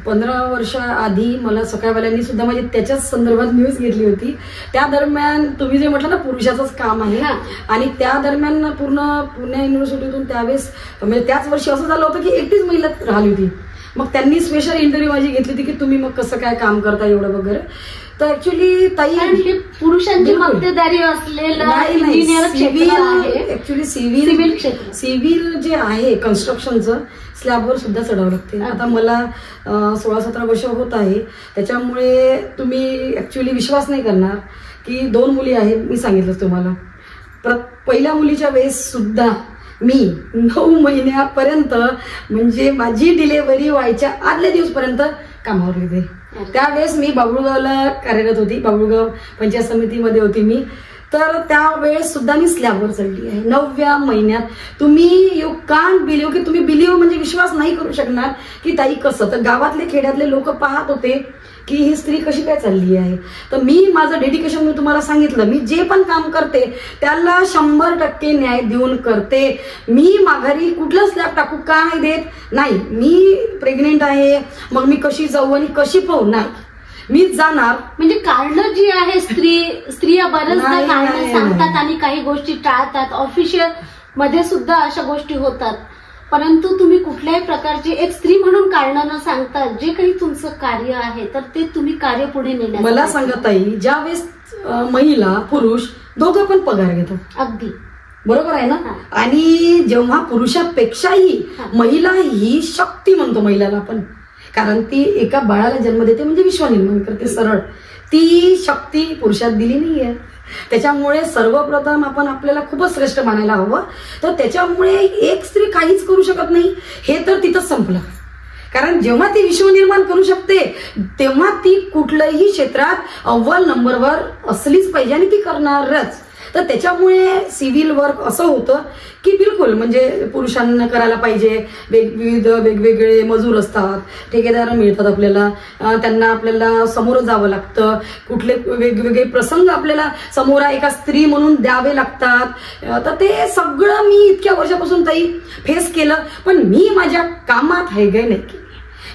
15 वर्षाआधी मला सकाळवाल्यांनी सुद्धा म्हणजे त्याच्याच संदर्भात न्यूज घेतली होती. त्या दरम्यान तुम्ही जे म्हटलं ना पुरुषाचंच काम आहे, आणि त्या दरम्यान पूर्ण पुणे युनिव्हर्सिटीतून त्यावेळेस म्हणजे त्याच वर्षी असं झालं होतं की एकटीच महिला राहिली होती. मग त्यांनी स्पेशल इंटरव्ह्यू माझी घेतली होती की तुम्ही मग कसं काय काम करता एवढं वगैरे. तर ऍक्च्युली ताई पुरुषांची मक्तेदारी असलेलं ऍक्च्युली सिव्हिल जे आहे कन्स्ट्रक्शनचं स्लॅबवर सुद्धा चढावं लागते. आता मला 16-17 वर्ष होत आहे, त्याच्यामुळे तुम्ही ऍक्च्युली विश्वास नाही करणार की 2 मुली आहेत. मी सांगितलं तुम्हाला, पहिल्या मुलीच्या वेळेस सुद्धा मी 9 महिन्यापर्यंत म्हणजे माझी डिलेव्हरी व्हायच्या आदल्या दिवसपर्यंत कामावर होते. त्यावेळेस मी बाबुळगावला कार्यरत होती, बाबुळगाव पंचायत समितीमध्ये होती मी. तर त्यावेळेस सुद्धा मी स्लॅबवर चढली आहे 9व्या महिन्यात. तुम्ही यू कांट बिलीव्ह की तुम्ही बिलीव्ह म्हणजे विश्वास नाही करू शकणार की ताई कसं. तर गावातले खेड्यातले लोक पाहत होते की ही स्त्री कशी काय चालली आहे. तर मी माझं डेडिकेशन मी तुम्हाला सांगितलं, मी जे पण काम करते त्याला 100% न्याय देऊन करते. मी माघारी कुठलं स्लॅब टाकू का नाही देत नाही. मी प्रेग्नेंट आहे, मग मी कशी जाऊ आणि कशी पाहू, नाही मीच जाणार. म्हणजे कारण जी आहे स्त्रिया बऱ्याचदा कारण सांगतात आणि काही गोष्टी टाळतात. ऑफिशियल मध्ये सुद्धा अशा गोष्टी होतात, परंतु तुम्ही कुठल्याही प्रकारची एक स्त्री म्हणून कारण न सांगता जे काही तुमचं कार्य आहे तर ते तुम्ही कार्य पुढे नेण्यात. मला सांगत ताई, ज्यावेळेस महिला पुरुष दोघं पण पगार घेतात, अगदी बरोबर आहे ना. आणि जेव्हा पुरुषापेक्षाही महिला ही शक्ती म्हणतो महिलाला आपण, कारण ती एका बाळाला जन्म देते म्हणजे विश्व निर्माण करते सरळ. ती शक्ती पुरुषात दिली नाहीये. त्याच्यामुळे सर्वप्रथम आपण आपल्याला खूपच श्रेष्ठ मानायला हवं. तर त्याच्यामुळे एक स्त्री काहीच करू शकत नाही हे तर तिथंच संपलं. कारण जेव्हा ती विश्व निर्माण करू शकते तेव्हा ती कुठल्याही क्षेत्रात अव्वल नंबरवर असलीच पाहिजे आणि ती करणारच. तर त्याच्यामुळे सिव्हिल वर्क असं होतं की बिलकुल म्हणजे पुरुषांना करायला पाहिजे. विविध वेगवेगळे मजूर असतात, ठेकेदार मिळतात आपल्याला, त्यांना आपल्याला समोर जावं लागतं. कुठले वेगवेगळे प्रसंग आपल्याला समोर एका स्त्री म्हणून द्यावे लागतात. तर ते सगळं मी इतक्या वर्षापासून ताई फेस केलं. पण मी माझ्या कामात हेगे नाही केली.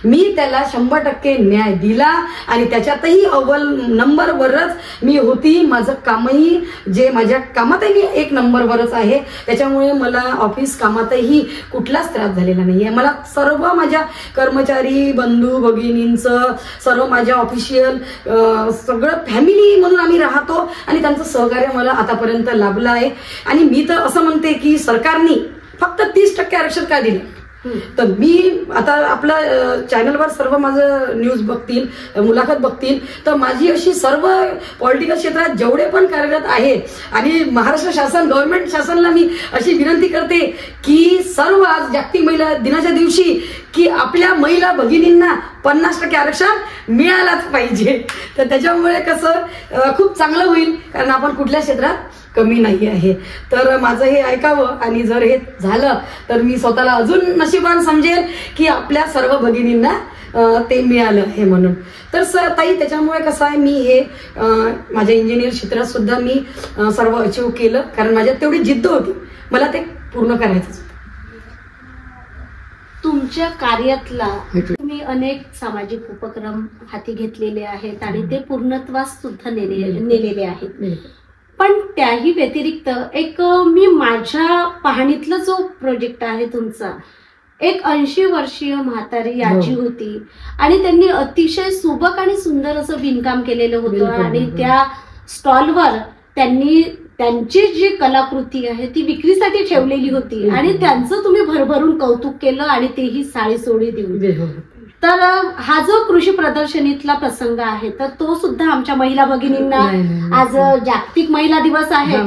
मी त्याला 100% न्याय दिला आणि त्याच्यातही अव्वल नंबरवरच मी होती. माझं कामही जे माझ्या कामातही मी 1 नंबरवरच आहे. त्याच्यामुळे मला ऑफिस कामातही कुठलाच त्रास झालेला नाहीये. मला सर्व माझ्या कर्मचारी बंधू भगिनींचं, सर्व माझ्या ऑफिशियल सगळं फॅमिली म्हणून आम्ही राहतो आणि त्यांचं सहकार्य मला आतापर्यंत लाभलं आहे. आणि मी तर असं म्हणते की सरकारने फक्त 30% आरक्षण का दिलं. तर मी आता आपल्या चॅनलवर सर्व माझं न्यूज बघतील, मुलाखत बघतील, तर माझी अशी सर्व पॉलिटिकल क्षेत्रात जेवढे पण कार्यरत आहे आणि महाराष्ट्र शासन गव्हर्नमेंट शासनाला मी अशी विनंती करते की सर्व आज जागतिक महिला दिनाच्या दिवशी की आपल्या महिला भगिनींना 50% आरक्षण मिळालाच पाहिजे. तर त्याच्यामुळे कसं खूप चांगलं होईल, कारण आपण कुठल्या क्षेत्रात कमी नाही आहे. तर माझं हे ऐकावं आणि जर हे झालं तर मी स्वतःला अजून नशिबान समजेल की आपल्या सर्व भगिनींना ते मिळालं आहे म्हणून. तर ताई त्याच्यामुळे कसं आहे, मी हे माझ्या इंजिनियर क्षेत्रात सुद्धा मी सर्व अचीव केलं, कारण माझ्यात तेवढी जिद्द होती, मला ते पूर्ण करायचंच होतं. तुमच्या कार्यातला तुम्ही अनेक सामाजिक उपक्रम हाती घेतलेले आहेत आणि ते पूर्णत्वास सुद्धा नेलेले आहेत. पण त्याही व्यतिरिक्त एक मी माझ्या पाहणीतला जो प्रोजेक्ट आहे तुमचा, एक 80 वर्षीय म्हातारी आजी होती आणि त्यांनी अतिशय सुबक आणि सुंदर असं विणकाम केलेलं होतं आणि त्या स्टॉलवर त्यांनी त्यांची जी कलाकृती आहे ती विक्रीसाठी ठेवलेली होती आणि त्यांचं तुम्ही भरभरून कौतुक केलं आणि तेही साडी सोडी देऊन. तर हा जो कृषी प्रदर्शनीतला प्रसंग आहे तर तो सुद्धा आमच्या महिला भगिनींना, आज जागतिक महिला दिवस आहे,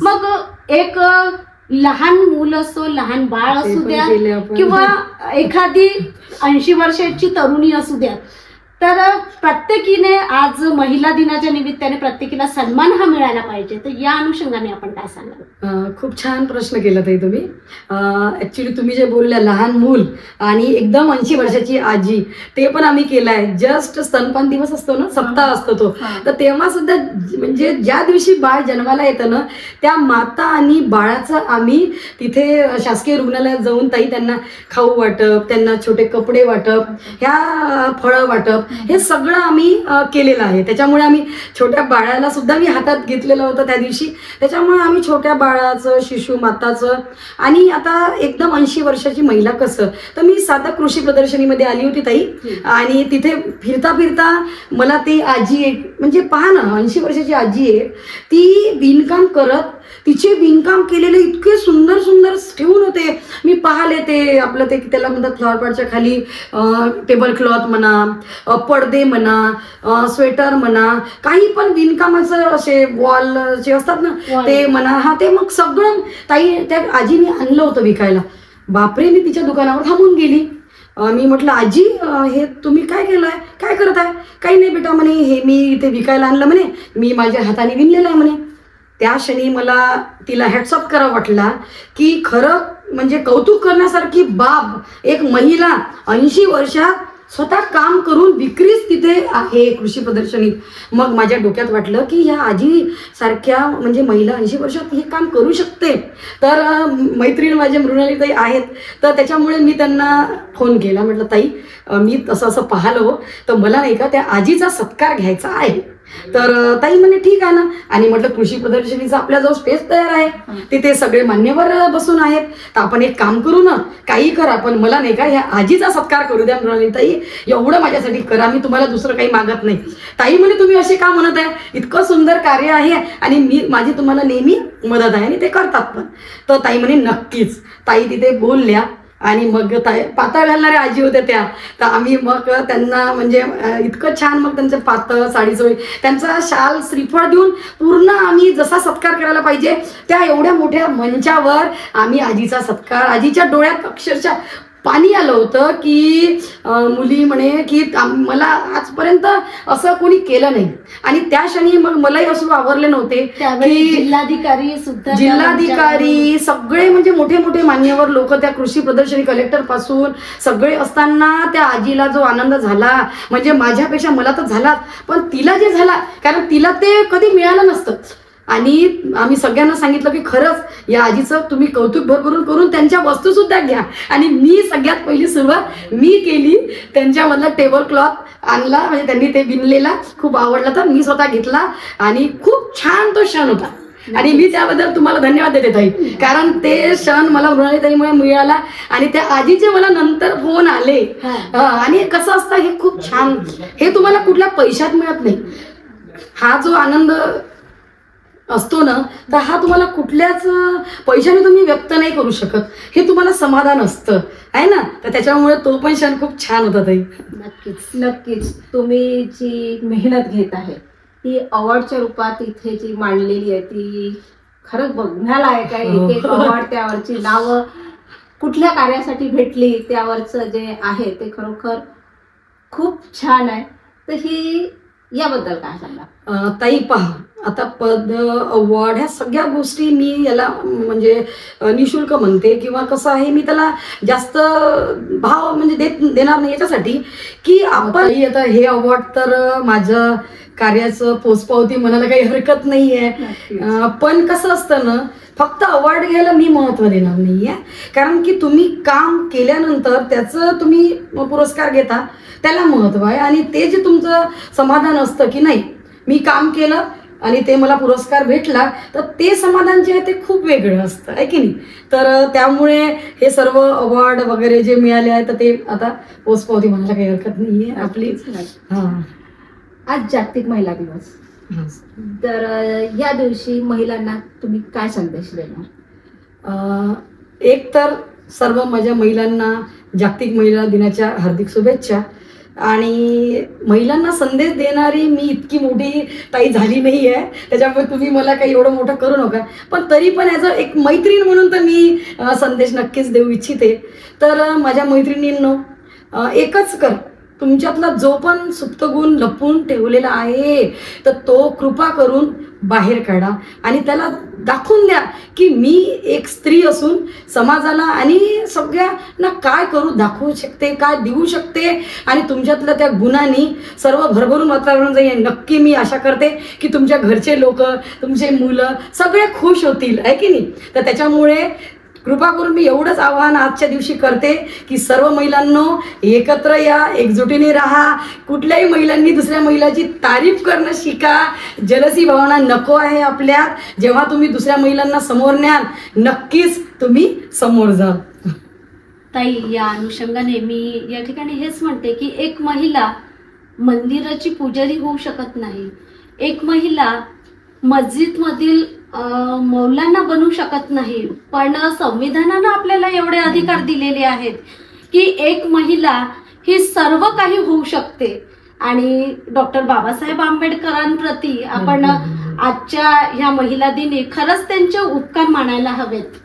मग एक लहान मूल असो, लहान बाळ असू द्या किंवा एखादी 80 वर्षाची तरुणी असू द्या, तर प्रत्येकीने आज महिला दिनाच्या निमित्ताने प्रत्येकीला सन्मान हा मिळायला पाहिजे. तर या अनुषंगाने आपण काय सांगाल? खूप छान प्रश्न केला ताई तुम्ही. ऍक्च्युली तुम्ही जे बोलल्या लहान मूल आणि एकदम 80 वर्षाची आजी, ते पण आम्ही केलंय. जस्ट स्तनपान दिवस असतो ना, सप्ताह असतो तो, तर तेव्हा सुद्धा म्हणजे ज्या दिवशी बाळ जन्माला येतं ना, त्या माता आणि बाळाचं आम्ही तिथे शासकीय रुग्णालयात जाऊन ताई त्यांना खाऊ वाटप, त्यांना छोटे कपडे वाटप, ह्या फळं वाटप, हे सगळं आम्ही केलेलं आहे. त्याच्यामुळे आम्ही छोट्या बाळाला सुद्धा मी हातात घेतलेलं होतं त्या दिवशी. त्याच्यामुळे आम्ही छोट्या बाळाचं, शिशु माताचं आणि आता एकदम 80 वर्षाची महिला कसं, तर मी साधा कृषी प्रदर्शनीमध्ये आली होती ताई आणि तिथे फिरता फिरता मला ती आजी एक, म्हणजे पहा ना 80 वर्षाची आजी आहे, ती विणकाम करत, तिचे विणकाम केलेले इतके सुंदर सुंदर ठेवून होते. मी पाहिले ते आपलं ते त्याला म्हणतात फ्लॉवर पॉटच्या खाली टेबल क्लॉथ म्हणा, पडदे म्हणा, स्वेटर म्हणा, काही पण विणकामाचं असे वॉल जे असतात ना ते म्हणा, हा ते मग सगळं ताई त्या आजीने आणलं होतं विकायला. बापरे, मी तिच्या दुकानावर थांबून गेली. मी म्हटलं आजी हे तुम्ही काय केलंय, काय करत आहे? काही नाही बेटा म्हणे, हे मी इथे विकायला आणलं म्हणे, मी माझ्या हाताने विणलेलं आहे म्हणे. त्या क्षणी मला तिला हॅट्सअप करावं वाटला की खरं म्हणजे कौतुक करण्यासारखी बाब, एक महिला 80 वर्षात स्वतः काम करून विक्रीच तिथे आहे कृषी प्रदर्शनीत. मग माझ्या डोक्यात वाटलं की ह्या आजी सारख्या म्हणजे महिला 80 वर्षात हे काम करू शकते. तर मैत्रीण माझे मृणालीताई आहेत, तर त्याच्यामुळे मी त्यांना फोन केला. म्हटलं ताई मी तसं असं पाहिलं, तर मला नाही का त्या आजीचा सत्कार घ्यायचा आहे. तर ताई म्हणे ठीक आहे ना. आणि म्हटलं कृषी प्रदर्शनीचा आपल्याजवळ स्पेस तयार आहे, तिथे सगळे मान्यवर बसून आहेत, तर आपण एक काम करू ना, काही करा पण मला नाही का ह्या आजीचा सत्कार करू द्या मृणालीताई, एवढं माझ्यासाठी करा, मी तुम्हाला दुसरं काही मागत नाही. ताई म्हणे तुम्ही असे का म्हणत आहे, इतकं सुंदर कार्य आहे आणि मी माझी तुम्हाला नेहमी मदत आहे आणि ते करतात पण. तर ताई म्हणे नक्कीच. ताई तिथे बोलल्या आणि मग पातळ घालणाऱ्या आजी होत्या त्या, तर आम्ही मग त्यांना म्हणजे इतकं छान मग त्यांचं पातळ साडी सोय, त्यांचा शाल श्रीफळ देऊन पूर्ण आम्ही जसा सत्कार करायला पाहिजे त्या एवढ्या मोठ्या मंचावर आम्ही आजीचा सत्कार, आजीच्या डोळ्यात अक्षरशः पाणी आलं होतं की मुली म्हणे की मला आजपर्यंत असं कोणी केलं नाही. आणि त्या क्षणी मग मलाही असं आवरले नव्हते की जिल्हाधिकारी सुद्धा, जिल्हाधिकारी सगळे म्हणजे मोठे मोठे मान्यवर लोक त्या कृषी प्रदर्शनी कलेक्टर पासून सगळे असताना त्या आजीला जो आनंद झाला म्हणजे माझ्यापेक्षा मला तर झाला, पण तिला जे झाला कारण तिला ते कधी मिळालं नसतं. आणि आम्ही सगळ्यांना सांगितलं की खरंच या आजीचं तुम्ही कौतुक भरभरून करून त्यांच्या वस्तू सुद्धा घ्या. आणि मी सगळ्यात पहिली सुरुवात मी केली, त्यांच्यामधला टेबल क्लॉथ आणला, म्हणजे त्यांनी ते विणलेला खूप आवडला, तर मी स्वतः घेतला आणि खूप छान तो क्षण होता. आणि मी त्याबद्दल तुम्हाला धन्यवाद देते ताई, कारण ते क्षण मला मृणालीताईमुळे मिळाला आणि त्या आजीचे मला नंतर फोन आले. आणि कसं असतं हे खूप छान, हे तुम्हाला कुठल्या पैशात मिळत नाही. हा जो आनंद असतो ना, तर हा तुम्हाला कुठल्याच पैशाने तुम्ही व्यक्त नाही करू शकत. हे तुम्हाला समाधान असतं आहे ना. तर त्याच्यामुळे तो पण क्षण खूप छान होता ताई. नक्कीच नक्कीच. तुम्ही जी मेहनत घेत आहे ती अवॉर्डच्या रूपात इथे जी मांडलेली आहे ती खरंच बघण्यालायक आहे. एक एक अवॉर्ड, त्यावरची नावं, कुठल्या कार्यासाठी भेटली त्यावरचं जे आहे ते खरोखर खूप छान आहे. तर ही याबद्दल काय सांगा? ताई पहा, आता पद, अवॉर्ड ह्या सगळ्या गोष्टी मी याला म्हणजे निशुल्क म्हणते किंवा कसं आहे, मी त्याला जास्त भाव म्हणजे देणार नाही याच्यासाठी की आपण आता हे अवॉर्ड तर माझं कार्याचं पोचपावती म्हणायला काही हरकत नाहीये. पण कसं असतं ना, फक्त अवॉर्ड घ्यायला मी महत्त्व देणार नाहीये. कारण की तुम्ही काम केल्यानंतर त्याचं तुम्ही पुरस्कार घेता त्याला महत्त्व आहे. आणि ते जे तुमचं समाधान असतं की नाही मी काम केलं आणि ते मला पुरस्कार भेटला, तर ते समाधान जे आहे ते खूप वेगळं असतं आहे की नाही. तर त्यामुळे हे सर्व अवॉर्ड वगैरे जे मिळाले आहे तर ते आता पोचपावती म्हणायला काही हरकत नाहीये आपली. हां, आज जागतिक महिला दिवस, तर या दिवशी महिलांना तुम्ही काय संदेश देणार? एक तर सर्व माझ्या महिलांना जागतिक महिला दिनाच्या हार्दिक शुभेच्छा. आणि महिलांना संदेश देणारी मी इतकी मोठी ताई झाली नाही आहे, त्याच्यामुळे तुम्ही मला काही एवढं मोठं करू नका. पण तरी पण ॲज अ एक मैत्रीण म्हणून तर मी संदेश नक्कीच देऊ इच्छिते. तर माझ्या मैत्रिणींनो, एकच कर, तुमच्यातला जो पण सुप्त गुण लपून ठेवलेला आहे तर तो कृपा करून बाहेर काढा आणि त्याला दाखवून द्या की मी एक स्त्री असून समाजाला आणि सगळ्यांना काय करू दाखवू शकते, काय देऊ शकते. आणि तुमच्यातल्या त्या गुणांनी सर्व भरभरून वातावरण जाईल. नक्की मी आशा करते की तुमच्या घरचे लोक, तुमचे मुलं सगळे खुश होतील आहे की नाही. तर त्याच्यामुळे कृपा करून मी एवढंच आवाहन आजच्या दिवशी करते की सर्व महिलांनो एकत्र या, एकजुटीने राहा. कुठल्याही महिलांनी दुसऱ्या महिलाची तारीफ करणं शिका. जलसी भावना नको आहे आपल्यात. जेव्हा तुम्ही दुसऱ्या महिलांना समोर न्याल नक्कीच तुम्ही समोर जाल. ताई, या अनुषंगाने मी या ठिकाणी हेच म्हणते की एक महिला मंदिराची पुजारी होऊ शकत नाही, एक महिला मस्जिदमधील मौलाना बनू शकत नाही, पण संविधानानं आपल्याला एवढे अधिकार दिलेले आहेत की एक महिला ही सर्व काही होऊ शकते. आणि डॉक्टर बाबासाहेब आंबेडकरांप्रती आपण आजच्या ह्या महिला दिनी खरंच त्यांचे उपकार मानायला हवेत.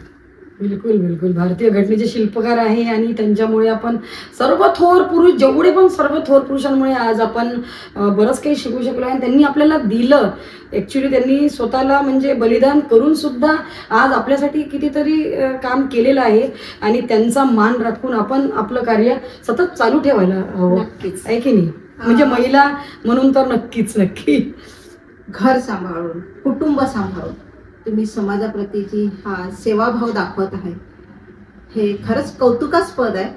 बिलकुल बिलकुल. भारतीय घटनेचे शिल्पकार आहे आणि त्यांच्यामुळे आपण सर्व थोर पुरुष, जेवढे पण सर्व थोर पुरुषांमुळे आज आपण बरंच काही शिकू शकलो. आणि त्यांनी आपल्याला दिलं, ॲक्च्युली त्यांनी स्वतःला म्हणजे बलिदान करून सुद्धा आज आपल्यासाठी कितीतरी काम केलेलं आहे. आणि त्यांचा मान राखून आपण आपलं कार्य सतत चालू ठेवायला हवं आहे की नाही. म्हणजे महिला म्हणून तर नक्कीच नक्की. घर सांभाळून, कुटुंब सांभाळून तुम्ही समाजाप्रतीची हा सेवाभाव दाखवत आहे, हे खरंच कौतुकास्पद आहे.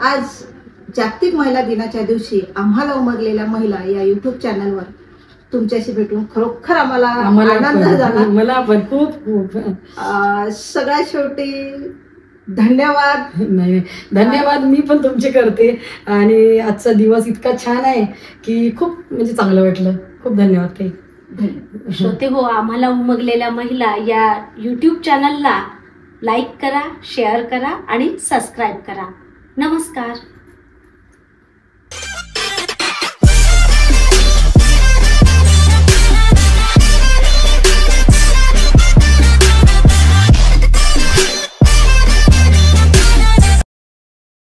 आज जागतिक महिला दिनाच्या दिवशी आम्हाला उमगलेल्या महिला या युट्यूब चॅनलवर तुमच्याशी भेटून खरोखर आम्हाला आनंद झाला. मला पण खूप खूप. सगळ्यात शेवटी धन्यवाद. नाही, धन्यवाद मी पण तुमचे करते. आणि आजचा दिवस इतका छान आहे की खूप म्हणजे चांगलं वाटलं. खूप धन्यवाद ताई. श्रोते हो, आम्हाला उमगलेल्या महिला या यूट्यूब चॅनलला लाईक करा, शेअर करा आणि सबस्क्राईब करा. नमस्कार.